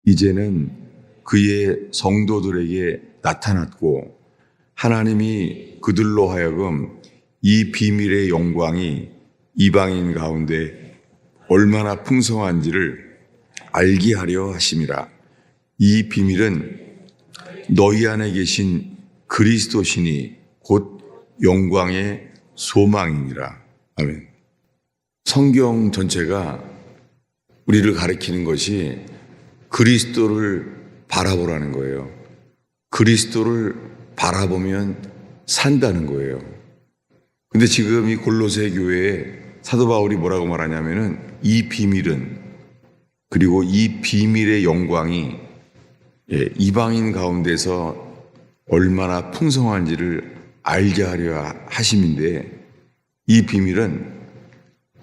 이제는 그의 성도들에게 나타났고 하나님이 그들로 하여금 이 비밀의 영광이 이방인 가운데 얼마나 풍성한지를 알게 하려 하심이라. 이 비밀은 너희 안에 계신 그리스도시니 곧 영광의 소망이니라. 아멘. 성경 전체가 우리를 가리키는 것이 그리스도를 바라보라는 거예요. 그리스도를 바라보면 산다는 거예요. 근데 지금 이 골로새 교회에 사도 바울이 뭐라고 말하냐면은 이 비밀은, 그리고 이 비밀의 영광이 이방인 가운데서 얼마나 풍성한지를 알게 하려 하심인데, 이 비밀은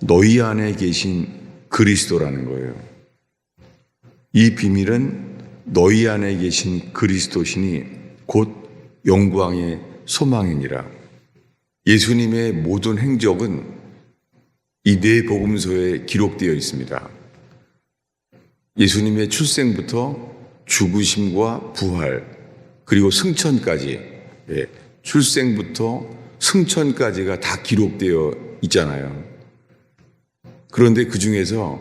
너희 안에 계신 그리스도라는 거예요. 이 비밀은 너희 안에 계신 그리스도시니 곧 영광의 소망이니라. 예수님의 모든 행적은 이 네 복음서에 기록되어 있습니다. 예수님의 출생부터 죽으심과 부활, 그리고 승천까지, 출생부터 승천까지가 다 기록되어 있잖아요. 그런데 그 중에서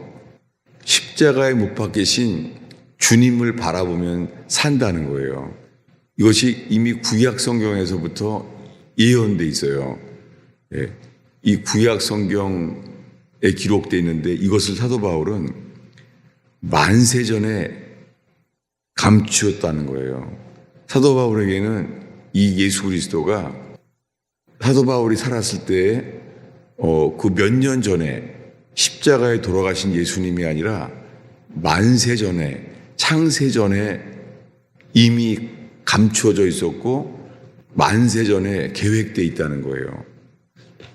십자가에 못 박히신 주님을 바라보면 산다는 거예요. 이것이 이미 구약 성경에서부터 예언돼 있어요. 이 구약 성경에 기록되어 있는데 이것을 사도 바울은 만세 전에 감추었다는 거예요. 사도 바울에게는 이 예수 그리스도가 사도 바울이 살았을 때 그 몇 년 전에 십자가에 돌아가신 예수님이 아니라 만세 전에, 창세 전에 이미 감추어져 있었고 만세 전에 계획되어 있다는 거예요.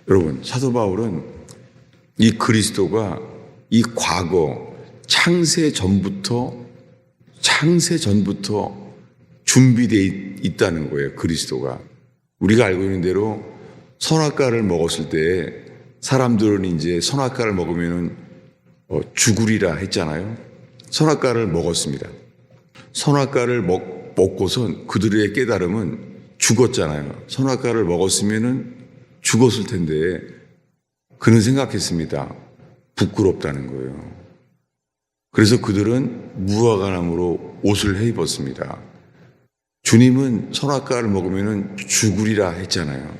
여러분, 사도 바울은 이 그리스도가 이 과거 창세 전부터 준비되어 있다는 거예요. 그리스도가. 우리가 알고 있는 대로 선악과를 먹었을 때 사람들은 이제 선악과를 먹으면은 죽으리라 했잖아요. 선악과를 먹었습니다. 선악과를 먹고선 그들의 깨달음은 죽었잖아요. 선악과를 먹었으면은 죽었을 텐데 그는 생각했습니다. 부끄럽다는 거예요. 그래서 그들은 무화과나무로 옷을 해 입었습니다. 주님은 선악과를 먹으면은 죽으리라 했잖아요.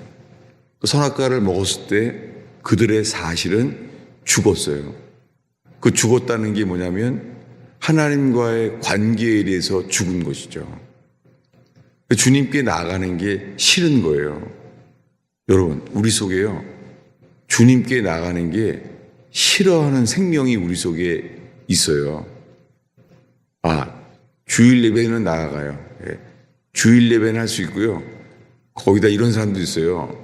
그 선악과를 먹었을 때 그들의 사실은 죽었어요. 그 죽었다는 게 뭐냐면 하나님과의 관계에 대해서 죽은 것이죠. 주님께 나아가는 게 싫은 거예요. 여러분, 우리 속에요, 주님께 나아가는 게 싫어하는 생명이 우리 속에 있어요. 주일 예배는 나아가요. 주일 예배는 할 수 있고요. 거기다 이런 사람도 있어요.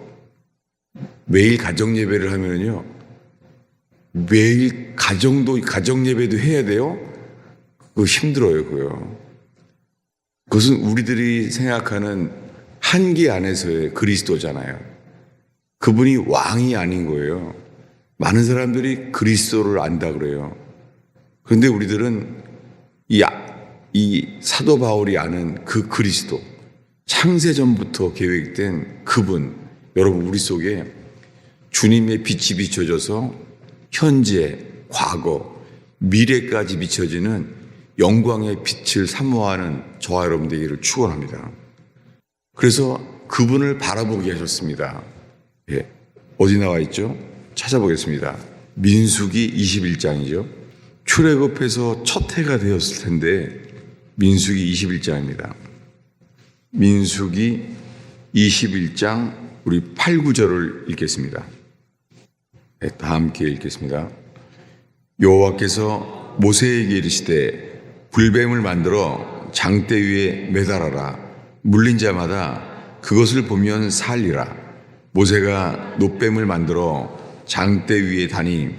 매일 가정 예배를 하면요, 매일 가정 예배도 해야 돼요. 그거 힘들어요, 그거요. 그것은 우리들이 생각하는 한계 안에서의 그리스도잖아요. 그분이 왕이 아닌 거예요. 많은 사람들이 그리스도를 안다 그래요. 그런데 우리들은 이 사도 바울이 아는 그 그리스도, 창세전부터 계획된 그분, 여러분, 우리 속에 주님의 빛이 비춰져서 현재, 과거, 미래까지 비춰지는 영광의 빛을 사모하는 저와 여러분 되기를 축원합니다. 그래서 그분을 바라보게 하셨습니다. 어디 나와 있죠? 찾아보겠습니다. 민수기 21장이죠. 출애굽해서 첫 해가 되었을 텐데 민수기 21장입니다. 민수기 21장 우리 8, 9절을 읽겠습니다. 다 함께 읽겠습니다. 여호와께서 모세에게 이르시되 불뱀을 만들어 장대 위에 매달아라. 물린 자마다 그것을 보면 살리라. 모세가 놋뱀을 만들어 장대 위에 다니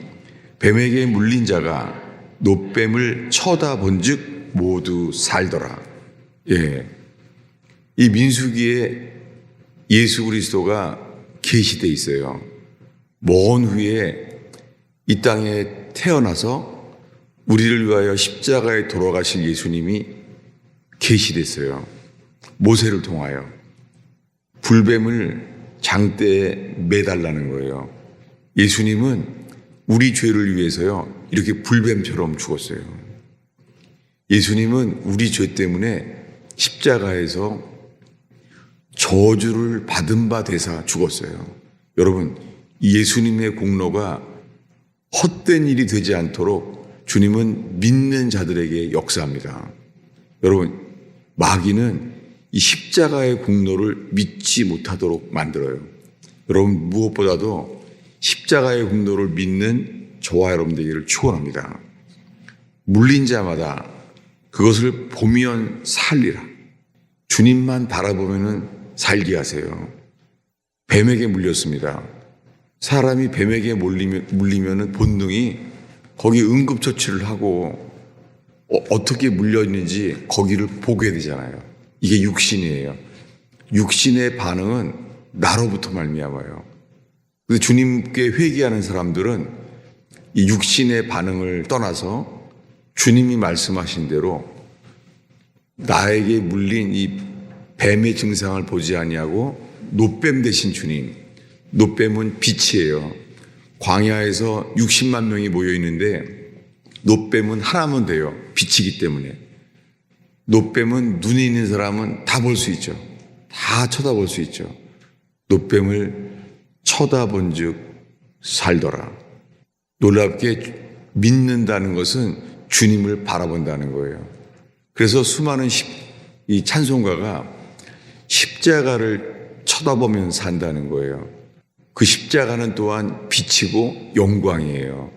뱀에게 물린 자가 놋뱀을 쳐다본즉 모두 살더라. 이 민수기에 예수 그리스도가 계시되어 있어요. 먼 후에 이 땅에 태어나서 우리를 위하여 십자가에 돌아가실 예수님이 계시됐어요. 모세를 통하여 불뱀을 장대에 매달라는 거예요. 예수님은 우리 죄를 위해서요 이렇게 불뱀처럼 죽었어요. 예수님은 우리 죄 때문에 십자가에서 저주를 받은 바 되사 죽었어요. 여러분, 이 예수님의 공로가 헛된 일이 되지 않도록 주님은 믿는 자들에게 역사합니다. 여러분, 마귀는 이 십자가의 공로를 믿지 못하도록 만들어요. 여러분, 무엇보다도 십자가의 공로를 믿는 저와 여러분들에게를 축원합니다. 물린 자마다 그것을 보면 살리라. 주님만 바라보면은 살게 하세요. 뱀에게 물렸습니다. 사람이 뱀에게 물리면은 본능이 거기 응급처치를 하고 어떻게 물렸는지 거기를 보게 되잖아요. 이게 육신이에요. 육신의 반응은 나로부터 말미암아요. 그래서 주님께 회개하는 사람들은 이 육신의 반응을 떠나서 주님이 말씀하신 대로 나에게 물린 이 뱀의 증상을 보지 아니하고 노뱀 대신 주님, 노뱀은 빛이에요. 광야에서 60만 명이 모여 있는데 노뱀은 하나면 돼요. 빛이기 때문에. 노뱀은 눈이 있는 사람은 다 볼 수 있죠. 다 쳐다볼 수 있죠. 노뱀을 쳐다본 즉 살더라. 놀랍게 믿는다는 것은 주님을 바라본다는 거예요. 그래서 수많은 이 찬송가가 십자가를 쳐다보면 산다는 거예요. 그 십자가는 또한 빛이고 영광이에요.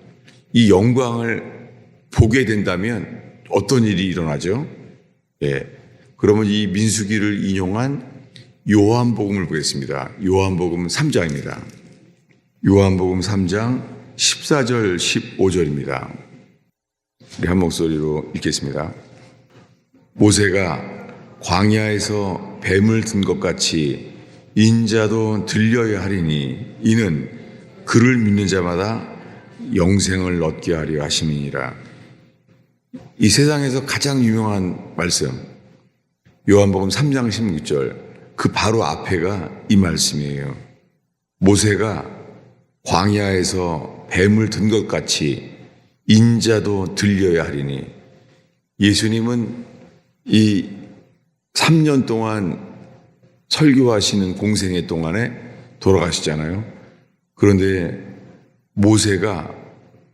이 영광을 보게 된다면 어떤 일이 일어나죠? 예. 그러면 이 민수기를 인용한 요한복음을 보겠습니다. 요한복음 3장입니다. 요한복음 3장 14절 15절입니다. 우리 한 목소리로 읽겠습니다. 모세가 광야에서 뱀을 든 것 같이 인자도 들려야 하리니 이는 그를 믿는 자마다 영생을 얻게 하려 하심이니라. 이 세상에서 가장 유명한 말씀 요한복음 3장 16절 그 바로 앞에가 이 말씀이에요. 모세가 광야에서 뱀을 든 것 같이 인자도 들려야 하리니 예수님은 이 3년 동안 설교하시는 공생애 동안에 돌아가시잖아요. 그런데 모세가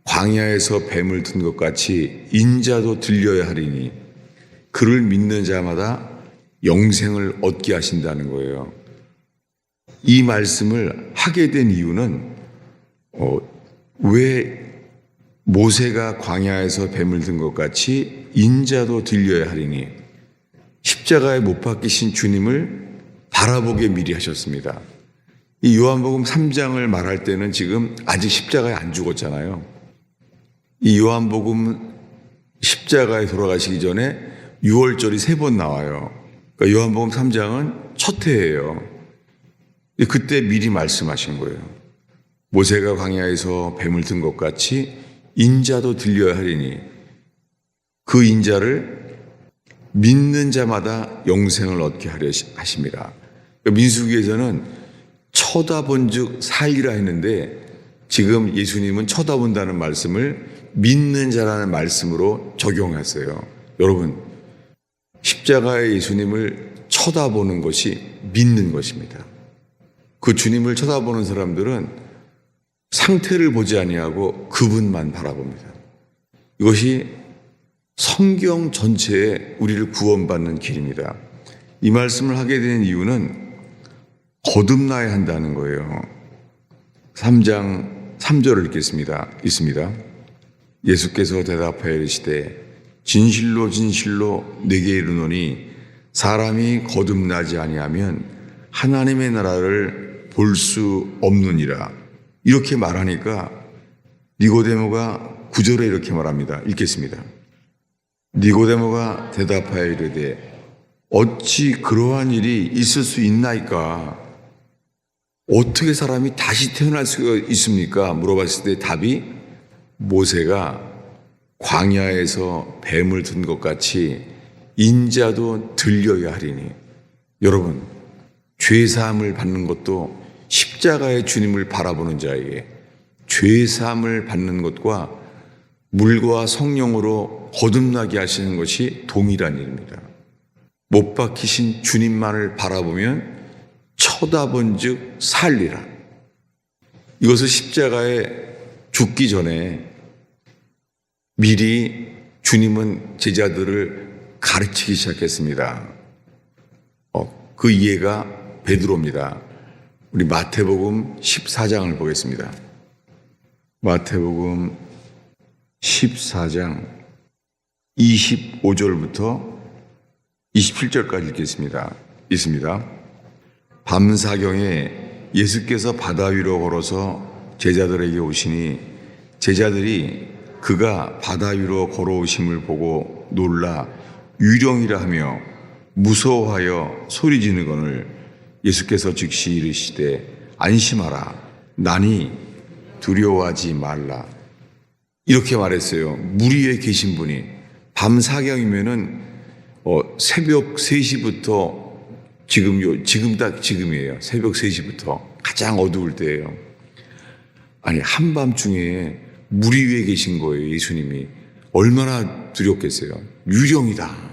광야에서 뱀을 든 것 같이 인자도 들려야 하리니 그를 믿는 자마다 영생을 얻게 하신다는 거예요. 이 말씀을 하게 된 이유는 왜 모세가 광야에서 뱀을 든 것 같이 인자도 들려야 하리니 십자가에 못 박히신 주님을 바라보게 미리 하셨습니다. 이 요한복음 3장을 말할 때는 지금 아직 십자가에 안 죽었잖아요. 이 요한복음 십자가에 돌아가시기 전에 6월절이 3번 나와요. 그러니까 요한복음 3장은 첫 해예요. 그때 미리 말씀하신 거예요. 모세가 광야에서 뱀을 든 것 같이 인자도 들려야 하리니 그 인자를 믿는 자마다 영생을 얻게 하려 하심이라. 민수기에서는 쳐다본 즉 살리라 했는데 지금 예수님은 쳐다본다는 말씀을 믿는 자라는 말씀으로 적용했어요. 여러분, 십자가의 예수님을 쳐다보는 것이 믿는 것입니다. 그 주님을 쳐다보는 사람들은 상태를 보지 아니하고 그분만 바라봅니다. 이것이 성경 전체에 우리를 구원받는 길입니다. 이 말씀을 하게 된 이유는 거듭나야 한다는 거예요. 3장 3절을 읽습니다. 예수께서 대답하여 이르시되 진실로 진실로 네게 이르노니 사람이 거듭나지 아니하면 하나님의 나라를 볼 수 없느니라. 이렇게 말하니까 니고데모가 9절에 이렇게 말합니다. 읽겠습니다. 니고데모가 대답하여 이르되 어찌 그러한 일이 있을 수 있나이까? 어떻게 사람이 다시 태어날 수가 있습니까? 물어봤을 때 답이 모세가 광야에서 뱀을 든 것 같이 인자도 들려야 하리니. 여러분, 죄사함을 받는 것도 십자가의 주님을 바라보는 자에게 죄사함을 받는 것과 물과 성령으로 거듭나게 하시는 것이 동일한 일입니다. 못 박히신 주님만을 바라보면 쳐다본 즉 살리라. 이것을 십자가에 죽기 전에 미리 주님은 제자들을 가르치기 시작했습니다. 그 이해가 베드로입니다. 우리 마태복음 14장을 보겠습니다. 마태복음 14장 25절부터 27절까지 읽겠습니다. 있습니다. 밤사경에 예수께서 바다 위로 걸어서 제자들에게 오시니 제자들이 그가 바다 위로 걸어오심을 보고 놀라 유령이라 하며 무서워하여 소리 지르거늘 예수께서 즉시 이르시되 안심하라 나니 두려워하지 말라. 이렇게 말했어요. 물 위에 계신 분이 밤사경이면은 새벽 3시부터 지금 딱 지금이에요. 새벽 3시부터 가장 어두울 때예요. 아니 한밤중에 물 위에 계신 거예요. 예수님이 얼마나 두렵겠어요. 유령이다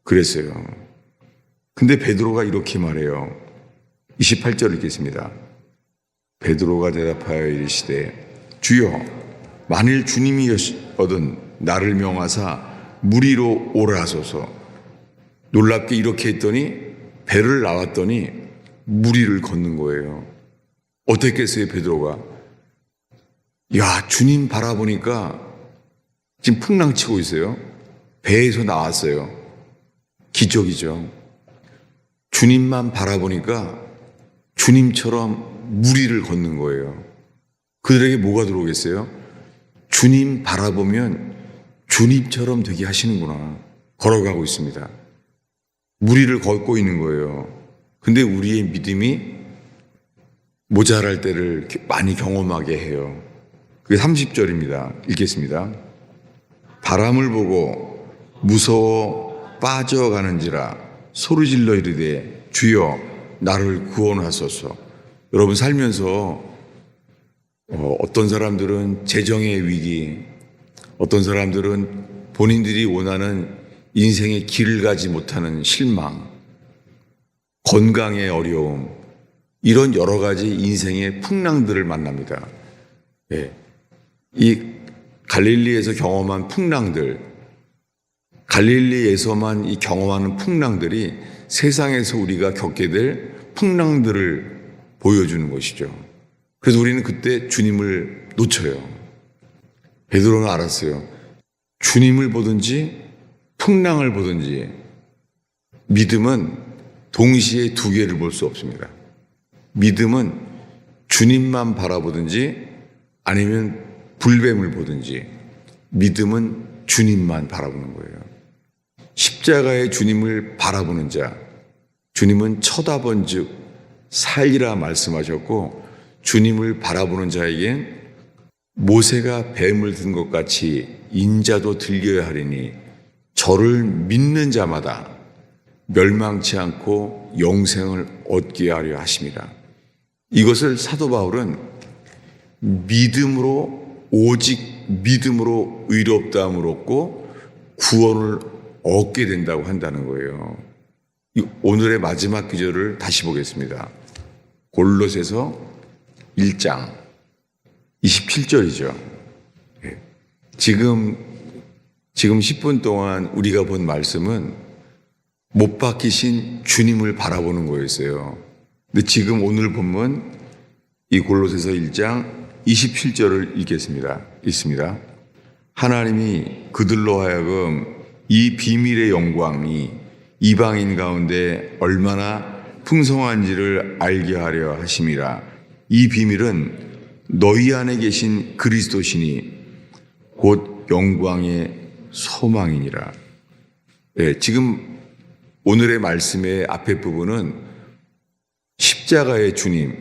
그랬어요. 근데 베드로가 이렇게 말해요. 28절 읽겠습니다. 베드로가 대답하여 이르시되 주여 만일 주님이거든 나를 명하사 물 위로 오라 하소서. 놀랍게 이렇게 했더니 배를 나왔더니 물 위를 걷는 거예요. 어떻겠어요 베드로가? 야 주님 바라보니까 지금 풍랑치고 있어요. 배에서 나왔어요. 기적이죠. 주님만 바라보니까 주님처럼 물 위를 걷는 거예요. 그들에게 뭐가 들어오겠어요? 주님 바라보면 주님처럼 되게 하시는구나. 걸어가고 있습니다. 물 위를 걷고 있는 거예요. 근데 우리의 믿음이 모자랄 때를 많이 경험하게 해요. 그게 30절입니다. 읽겠습니다. 바람을 보고 무서워 빠져가는지라 소리질러 이르되 주여 나를 구원하소서. 여러분 살면서 어떤 사람들은 재정의 위기, 어떤 사람들은 본인들이 원하는 인생의 길을 가지 못하는 실망, 건강의 어려움, 이런 여러 가지 인생의 풍랑들을 만납니다. 네. 이 갈릴리에서 경험한 풍랑들, 갈릴리에서만 이 경험하는 풍랑들이 세상에서 우리가 겪게 될 풍랑들을 보여주는 것이죠. 그래서 우리는 그때 주님을 놓쳐요. 베드로는 알았어요. 주님을 보든지 풍랑을 보든지 믿음은 동시에 두 개를 볼 수 없습니다. 믿음은 주님만 바라보든지 아니면 불뱀을 보든지 믿음은 주님만 바라보는 거예요. 십자가의 주님을 바라보는 자, 주님은 쳐다본 즉 살리라 말씀하셨고 주님을 바라보는 자에겐 모세가 뱀을 든 것 같이 인자도 들려야 하리니 저를 믿는 자마다 멸망치 않고 영생을 얻게 하려 하심이라. 이것을 사도 바울은 믿음으로 오직 믿음으로 의롭다함을 얻고 구원을 얻게 된다고 한다는 거예요. 오늘의 마지막 구절을 다시 보겠습니다. 골로새서 1장 27절이죠. 지금 10분 동안 우리가 본 말씀은 못 박히신 주님을 바라보는 거였어요. 근데 지금 오늘 본문 이 골로새서 1장 27절을 읽겠습니다. 있습니다. 하나님이 그들로 하여금 이 비밀의 영광이 이방인 가운데 얼마나 풍성한지를 알게 하려 하심이라. 이 비밀은 너희 안에 계신 그리스도시니 곧 영광의 소망이니라. 네, 지금 오늘의 말씀의 앞에 부분은 십자가의 주님,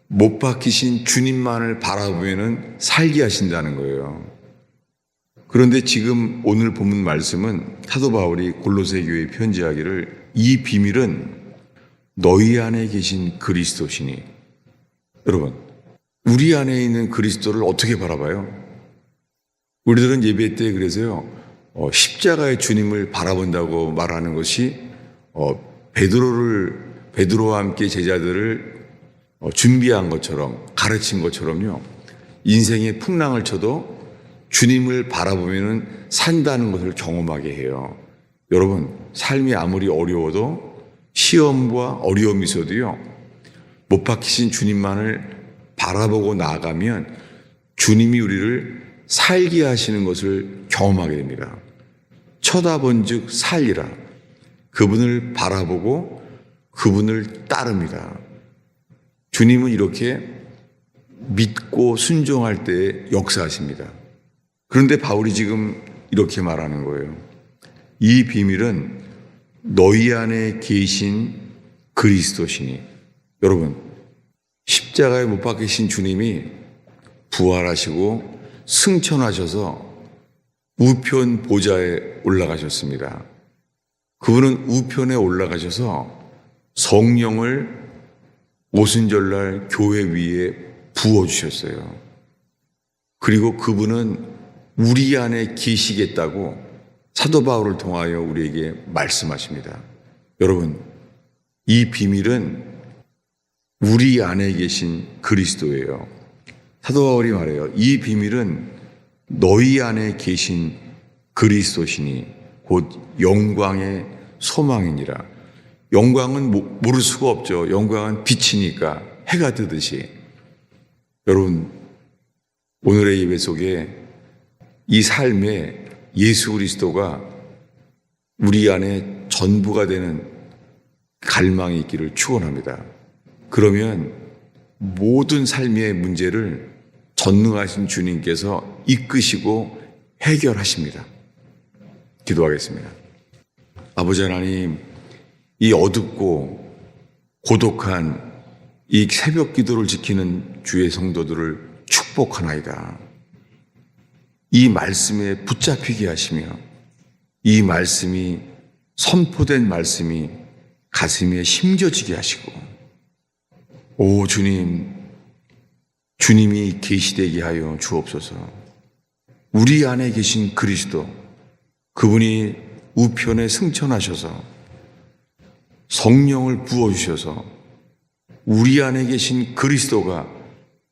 못 박히신 주님만을 바라보면 살게 하신다는 거예요. 그런데 지금 오늘 본문 말씀은 사도 바울이 골로새 교회에 편지하기를 이 비밀은 너희 안에 계신 그리스도시니. 여러분, 우리 안에 있는 그리스도를 어떻게 바라봐요? 우리들은 예배 때 그래서요, 십자가의 주님을 바라본다고 말하는 것이 베드로와 함께 제자들을 준비한 것처럼, 가르친 것처럼요, 인생의 풍랑을 쳐도 주님을 바라보면 산다는 것을 경험하게 해요. 여러분, 삶이 아무리 어려워도 시험과 어려움이 있어도요, 못 박히신 주님만을 바라보고 나아가면 주님이 우리를 살게 하시는 것을 경험하게 됩니다. 쳐다본 즉 살리라. 그분을 바라보고 그분을 따릅니다. 주님은 이렇게 믿고 순종할 때 역사하십니다. 그런데 바울이 지금 이렇게 말하는 거예요. 이 비밀은 너희 안에 계신 그리스도시니. 여러분, 십자가에 못 박히신 주님이 부활하시고 승천하셔서 우편 보좌에 올라가셨습니다. 그분은 우편에 올라가셔서 성령을 오순절날 교회 위에 부어주셨어요. 그리고 그분은 우리 안에 계시겠다고 사도 바울을 통하여 우리에게 말씀하십니다. 여러분, 이 비밀은 우리 안에 계신 그리스도예요. 사도 바울이 말해요. 이 비밀은 너희 안에 계신 그리스도시니 곧 영광의 소망이니라. 영광은 모를 수가 없죠. 영광은 빛이니까 해가 뜨듯이. 여러분, 오늘의 예배 속에 이 삶에 예수 그리스도가 우리 안에 전부가 되는 갈망이 있기를 축원합니다. 그러면 모든 삶의 문제를 전능하신 주님께서 이끄시고 해결하십니다. 기도하겠습니다. 아버지 하나님, 이 어둡고 고독한 이 새벽 기도를 지키는 주의 성도들을 축복하나이다. 이 말씀에 붙잡히게 하시며 이 말씀이 선포된 말씀이 가슴에 심겨지게 하시고, 오 주님, 주님이 계시되게 하여 주옵소서. 우리 안에 계신 그리스도, 그분이 우편에 승천하셔서 성령을 부어주셔서 우리 안에 계신 그리스도가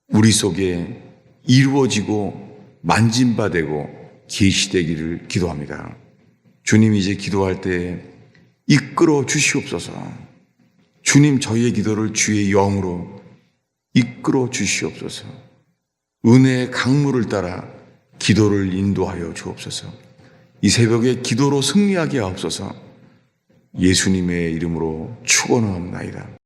우리 속에 이루어지고 만진바되고 계시되기를 기도합니다. 주님, 이제 기도할 때 이끌어 주시옵소서. 주님, 저희의 기도를 주의 영으로 이끌어 주시옵소서. 은혜의 강물을 따라 기도를 인도하여 주옵소서. 이 새벽에 기도로 승리하게 하옵소서. 예수님의 이름으로 축원하옵나이다.